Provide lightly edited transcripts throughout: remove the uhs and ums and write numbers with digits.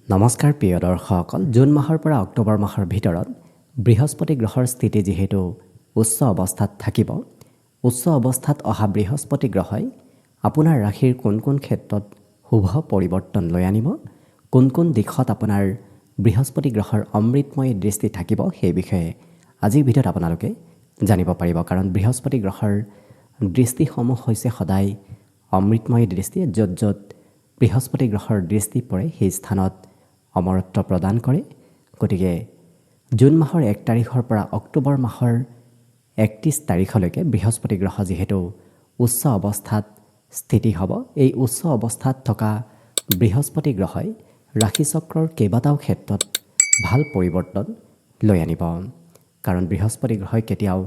নমস্কাৰ প্ৰিয় দৰ্শকসকল, জুন মাহৰ পৰা অক্টোবৰ মাহৰ ভিতৰত বৃহস্পতি গ্ৰহৰ স্থিতি যিহেতু উচ্চ অৱস্থাত থাকিব, উচ্চ অৱস্থাত অহা বৃহস্পতি গ্ৰহই আপোনাৰ ৰাশিৰ কোন কোন ক্ষেত্ৰত শুভ পৰিৱৰ্তন লৈ আনিব, কোন কোন দিশত আপোনাৰ বৃহস্পতি গ্ৰহৰ অমৃতময় দৃষ্টি থাকিব, সেই বিষয়ে আজিৰ ভিডিঅ'ত আপোনালোকে জানিব পাৰিব। কাৰণ বৃহস্পতি গ্ৰহৰ দৃষ্টিসমূহ হৈছে সদায় অমৃতময় দৃষ্টি। য'ত য'ত বৃহস্পতি গ্ৰহৰ দৃষ্টি পৰে সেই স্থানত অমৰত্ব প্ৰদান কৰে। গতিকে জুন মাহৰ 1 তাৰিখৰ পৰা অক্টোবৰ মাহৰ 31 তাৰিখলৈকে বৃহস্পতি গ্ৰহ যিহেতু উচ্চ অৱস্থাত স্থিতি হ'ব, এই উচ্চ অৱস্থাত থকা বৃহস্পতি গ্ৰহই ৰাশিচক্ৰৰ কেইবাটাও ক্ষেত্ৰত ভাল পৰিৱৰ্তন লৈ আনিব। কাৰণ বৃহস্পতি গ্ৰহই কেতিয়াও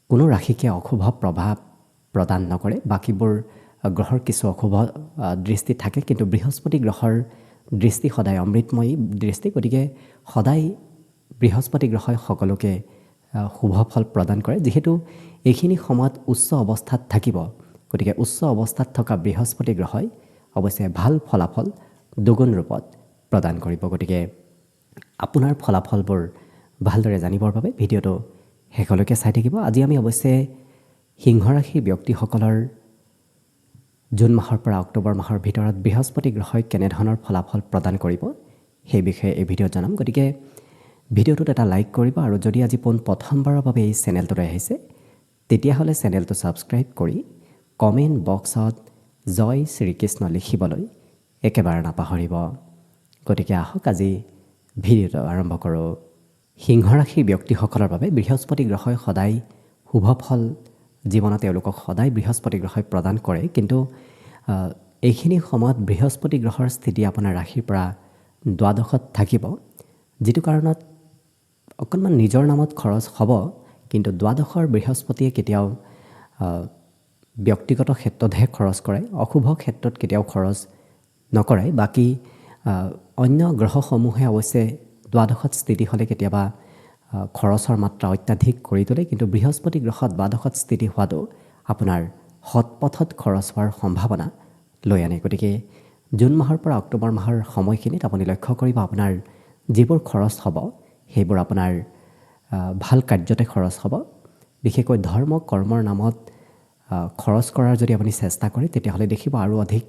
কোনো ৰাশিকে অশুভ প্ৰভাৱ প্ৰদান নকৰে। বাকীবোৰ গ্ৰহৰ কিছু অশুভ দৃষ্টি থাকে, কিন্তু বৃহস্পতি গ্ৰহৰ দৃষ্টি সদায় অমৃতময়ী দৃষ্টি। গতিকে সদায় বৃহস্পতি গ্ৰহই সকলোকে শুভ ফল প্ৰদান কৰে। যিহেতু এইখিনি সময়ত উচ্চ অৱস্থাত থাকিব, গতিকে উচ্চ অৱস্থাত থকা বৃহস্পতি গ্ৰহই অৱশ্যে ভাল ফলাফল দুগুণ ৰূপত প্ৰদান কৰিব। গতিকে আপোনাৰ ফলাফলবোৰ ভালদৰে জানিবৰ বাবে ভিডিঅ'টো শেষলৈকে চাই থাকিব। আজি আমি অৱশ্যে সিংহ ৰাশিৰ ব্যক্তিসকলৰ জুন মাহৰ পৰা অক্টোবৰ মাহৰ ভিতৰত বৃহস্পতি গ্ৰহই কেনেধৰণৰ ফলাফল প্ৰদান কৰিব সেই বিষয়ে এই ভিডিঅ'ত জনাম। গতিকে ভিডিঅ'টোত এটা লাইক কৰিব, আৰু যদি আজি প্ৰথমবাৰৰ বাবে এই চেনেলটোলৈ আহিছে তেতিয়াহ'লে চেনেলটো ছাবস্ক্ৰাইব কৰি কমেণ্ট বক্সত জয় শ্ৰীকৃষ্ণ লিখিবলৈ একেবাৰে নাপাহৰিব। গতিকে আহক আজি ভিডিঅ'টো আৰম্ভ কৰোঁ। সিংহ ৰাশিৰ ব্যক্তিসকলৰ বাবে বৃহস্পতি গ্ৰহই সদায় শুভ ফল জীৱনত তেওঁলোকক সদায় বৃহস্পতি গ্ৰহই প্ৰদান কৰে। কিন্তু এইখিনি সময়ত বৃহস্পতি গ্ৰহৰ স্থিতি আপোনাৰ ৰাশিৰ পৰা দ্বাদশত থাকিব, যিটো কাৰণত অকণমান নিজৰ নামত খৰচ হ'ব। কিন্তু দ্বাদশৰ বৃহস্পতিয়ে কেতিয়াও ব্যক্তিগত ক্ষেত্ৰতহে খৰচ কৰে, অশুভ ক্ষেত্ৰত কেতিয়াও খৰচ নকৰে। বাকী অন্য গ্ৰহসমূহে অৱশ্যে দ্বাদশত স্থিতি হ'লে কেতিয়াবা খৰচৰ মাত্ৰা অত্যাধিক কৰি তোলে, কিন্তু বৃহস্পতি গ্ৰহত দ্বাদশত স্থিতি হোৱাটো আপোনাৰ সৎপথত খৰচ হোৱাৰ সম্ভাৱনা লৈ আনে। গতিকে জুন মাহৰ পৰা অক্টোবৰ মাহৰ সময়খিনিত আপুনি লক্ষ্য কৰিব আপোনাৰ যিবোৰ খৰচ হ'ব সেইবোৰ আপোনাৰ ভাল কাৰ্যতে খৰচ হ'ব। বিশেষকৈ ধৰ্ম কৰ্মৰ নামত খৰচ কৰাৰ যদি আপুনি চেষ্টা কৰে তেতিয়াহ'লে দেখিব আৰু অধিক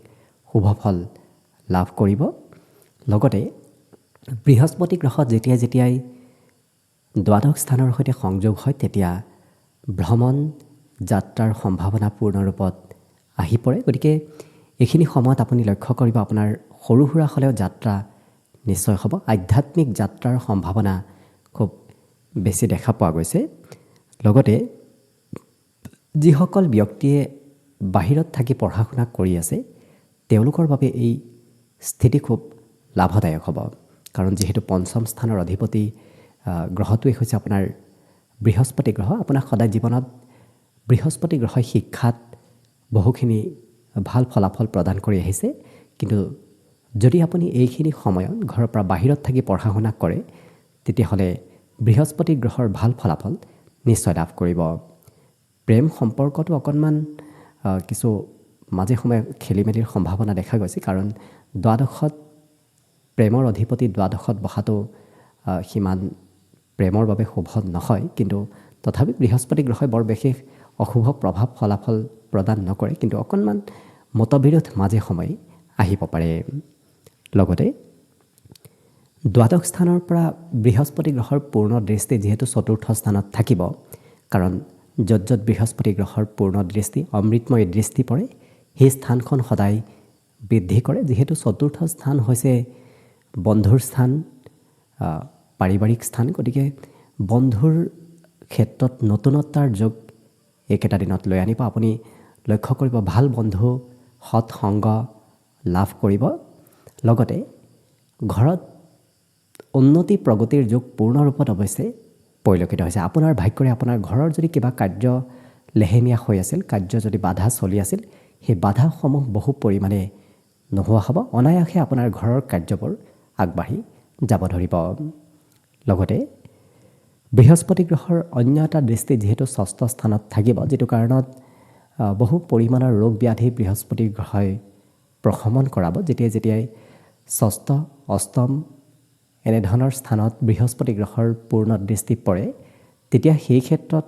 শুভ ফল লাভ কৰিব। লগতে বৃহস্পতি গ্ৰহত যেতিয়াই দ্বাদশ স্থানৰ সৈতে সংযোগ হয় তেতিয়া ভ্ৰমণ যাত্ৰাৰ সম্ভাৱনা পূৰ্ণৰূপত আহি পৰে। গতিকে এইখিনি সময়ত আপুনি লক্ষ্য কৰিব আপোনাৰ সৰু সুৰা হ'লেও যাত্ৰা নিশ্চয় হ'ব। আধ্যাত্মিক যাত্ৰাৰ সম্ভাৱনা খুব বেছি দেখা পোৱা গৈছে। লগতে যিসকল ব্যক্তিয়ে বাহিৰত থাকি পঢ়া শুনা কৰি আছে তেওঁলোকৰ বাবে এই স্থিতি খুব লাভদায়ক হ'ব। কাৰণ যিহেতু পঞ্চম স্থানৰ অধিপতি গ্ৰহটোৱে হৈছে আপোনাৰ বৃহস্পতি গ্ৰহ। আপোনাৰ সদায় জীৱনত বৃহস্পতি গ্ৰহই শিক্ষাত বহুখিনি ভাল ফলাফল প্ৰদান কৰি আহিছে। কিন্তু যদি আপুনি এইখিনি সময়ত ঘৰৰ পৰা বাহিৰত থাকি পঢ়া শুনা কৰে তেতিয়াহ'লে বৃহস্পতি গ্ৰহৰ ভাল ফলাফল নিশ্চয় লাভ কৰিব। প্ৰেম সম্পৰ্কটো অকণমান কিছু মাজে সময়ে খেলি মেলিৰ সম্ভাৱনা দেখা গৈছে। কাৰণ দ্বাদশত প্ৰেমৰ অধিপতি দ্বাদশত বহাটো সিমান প্ৰেমৰ বাবে শুভ নহয়। কিন্তু তথাপি বৃহস্পতি গ্ৰহই বৰ বিশেষ অশুভ প্ৰভাৱ ফলাফল প্ৰদান নকৰে, কিন্তু অকণমান মতবিৰোধ মাজে সময়ে আহিব পাৰে। লগতে দ্বাদশ স্থানৰ পৰা বৃহস্পতি গ্ৰহৰ পূৰ্ণ দৃষ্টি যিহেতু চতুৰ্থ স্থানত থাকিব, কাৰণ য'ত য'ত বৃহস্পতি গ্ৰহৰ পূৰ্ণ দৃষ্টি অমৃতময় দৃষ্টি পৰে সেই স্থানখন সদায় বৃদ্ধি কৰে। যিহেতু চতুৰ্থ স্থান হৈছে বন্ধুৰ স্থান, পাৰিবাৰিক স্থান। গতিকে বন্ধুৰ ক্ষেত্ৰত নতুনত্বৰ যোগ এইকেইটা দিনত লৈ আনিব। আপুনি লক্ষ্য কৰিব ভাল বন্ধু সৎ সংগ লাভ কৰিব। লগতে ঘৰত উন্নতি প্ৰগতিৰ যুগ পূৰ্ণৰূপত অৱশ্যে পৰিলক্ষিত হৈছে। আপোনাৰ ভাগ্যৰে আপোনাৰ ঘৰৰ যদি কিবা কাৰ্য লেহেমীয়া হৈ আছিল, কাৰ্য যদি বাধা চলি আছিল, সেই বাধাসমূহ বহু পৰিমাণে নোহোৱা হ'ব। অনায়াসে আপোনাৰ ঘৰৰ কাৰ্যবোৰ আগবাঢ়ি যাব ধৰিব। লগতে বৃহস্পতি গ্ৰহৰ অন্য এটা দৃষ্টি যিহেতু ষষ্ঠ স্থানত থাকিব, যিটো কাৰণত বহু পৰিমাণৰ ৰোগ ব্যাধি বৃহস্পতি গ্ৰহই প্ৰশমন কৰাব। যেতিয়াই ষষ্ঠ অষ্টম এনেধৰণৰ স্থানত বৃহস্পতি গ্ৰহৰ পূৰ্ণ দৃষ্টি পৰে তেতিয়া সেই ক্ষেত্ৰত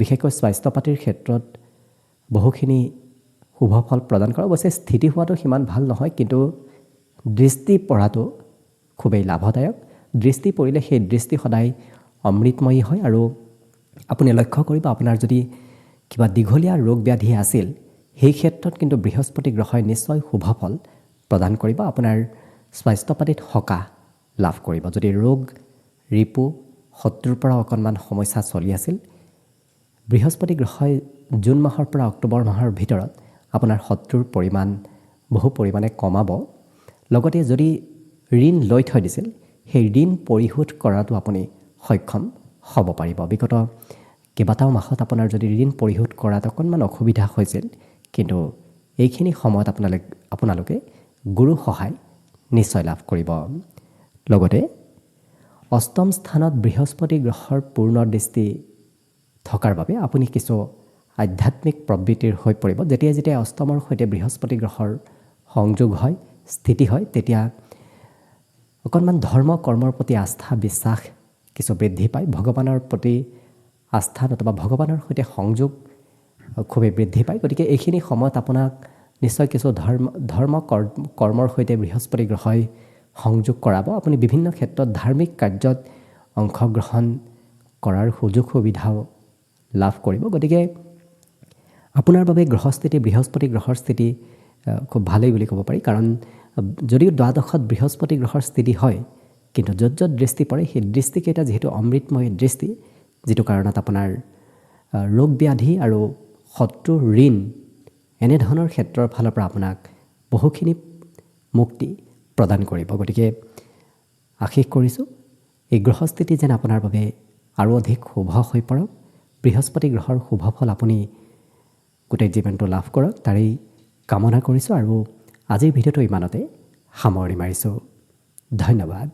বিশেষকৈ স্বাস্থ্য পাতিৰ ক্ষেত্ৰত বহুখিনি শুভ ফল প্ৰদান কৰে। অৱশ্যে স্থিতি হোৱাটো সিমান ভাল নহয়, কিন্তু দৃষ্টি পৰাটো খুবেই লাভদায়ক। দৃষ্টি পৰিলে সেই দৃষ্টি সদায় অমৃতময়ী হয় আৰু আপুনি লক্ষ্য কৰিব আপোনাৰ যদি কিবা দীঘলীয়া ৰোগ ব্যাধি আছিল সেই ক্ষেত্ৰত কিন্তু বৃহস্পতি গ্ৰহই নিশ্চয় শুভ ফল প্ৰদান কৰিব। আপোনাৰ স্বাস্থ্য পাতিত সকাহ লাভ কৰিব। যদি ৰোগ ৰিপু শত্ৰুৰ পৰা অকণমান সমস্যা চলি আছিল, বৃহস্পতি গ্ৰহই জুন মাহৰ পৰা অক্টোবৰ মাহৰ ভিতৰত আপোনাৰ শত্ৰুৰ পৰিমাণ বহু পৰিমাণে কমাব। লগতে যদি ঋণ লৈ থৈ দিছিল সেই ঋণ পৰিশোধ কৰাটো আপুনি সক্ষম হ'ব পাৰিব। বিগত কেইবাটাও মাহত আপোনাৰ যদি ঋণ পৰিশোধ কৰাত অকণমান অসুবিধা হৈছিল, কিন্তু এইখিনি সময়ত আপোনালোকে গুৰু সহায় নিশ্চয় লাভ কৰিব। লগতে অষ্টম স্থানত বৃহস্পতি গ্ৰহৰ পূৰ্ণ দৃষ্টি থকাৰ বাবে আপুনি কিছু আধ্যাত্মিক প্ৰবৃত্তিৰ হৈ পৰিব। যেতিয়া অষ্টমৰ সৈতে বৃহস্পতি গ্ৰহৰ সংযোগ হয়, স্থিতি হয়, তেতিয়া অকণমান ধৰ্ম কৰ্মৰ প্ৰতি আস্থা বিশ্বাস কিছু বৃদ্ধি পায়। ভগৱানৰ প্ৰতি আস্থা নতুবা ভগৱানৰ সৈতে সংযোগ খুবেই বৃদ্ধি পায়। গতিকে এইখিনি সময়ত আপোনাক নিশ্চয় কিছু ধৰ্ম কৰ্মৰ সৈতে বৃহস্পতি গ্ৰহই সংযোগ কৰাব। আপুনি বিভিন্ন ক্ষেত্ৰত ধাৰ্মিক কাৰ্যত অংশগ্ৰহণ কৰাৰ সুযোগ সুবিধাও লাভ কৰিব। গতিকে আপোনাৰ বাবে গ্ৰহস্থিতি বৃহস্পতি গ্ৰহৰ স্থিতি খুব ভালেই বুলি ক'ব পাৰি। কাৰণ যদিও দ্বাদশত বৃহস্পতি গ্ৰহৰ স্থিতি হয়, কিন্তু য'ত য'ত দৃষ্টি পৰে সেই দৃষ্টিকেইটা যিহেতু অমৃতময় দৃষ্টি, যিটো কাৰণত আপোনাৰ ৰোগ ব্যাধি আৰু শত্ৰু ঋণ এনেধৰণৰ ক্ষেত্ৰৰ ফালৰ পৰা আপোনাক বহুখিনি মুক্তি প্ৰদান কৰিব। গতিকে আশীষ কৰিছোঁ এই গ্ৰহস্থিতি যেন আপোনাৰ বাবে আৰু অধিক শুভ হৈ পৰক। বৃহস্পতি গ্ৰহৰ শুভ ফল আপুনি গোটেই জীৱনটো লাভ কৰক, তাৰেই কামনা কৰিছোঁ। আৰু আজিৰ ভিডিঅ'টো ইমানতে সামৰণি মাৰিছোঁ। ধন্যবাদ।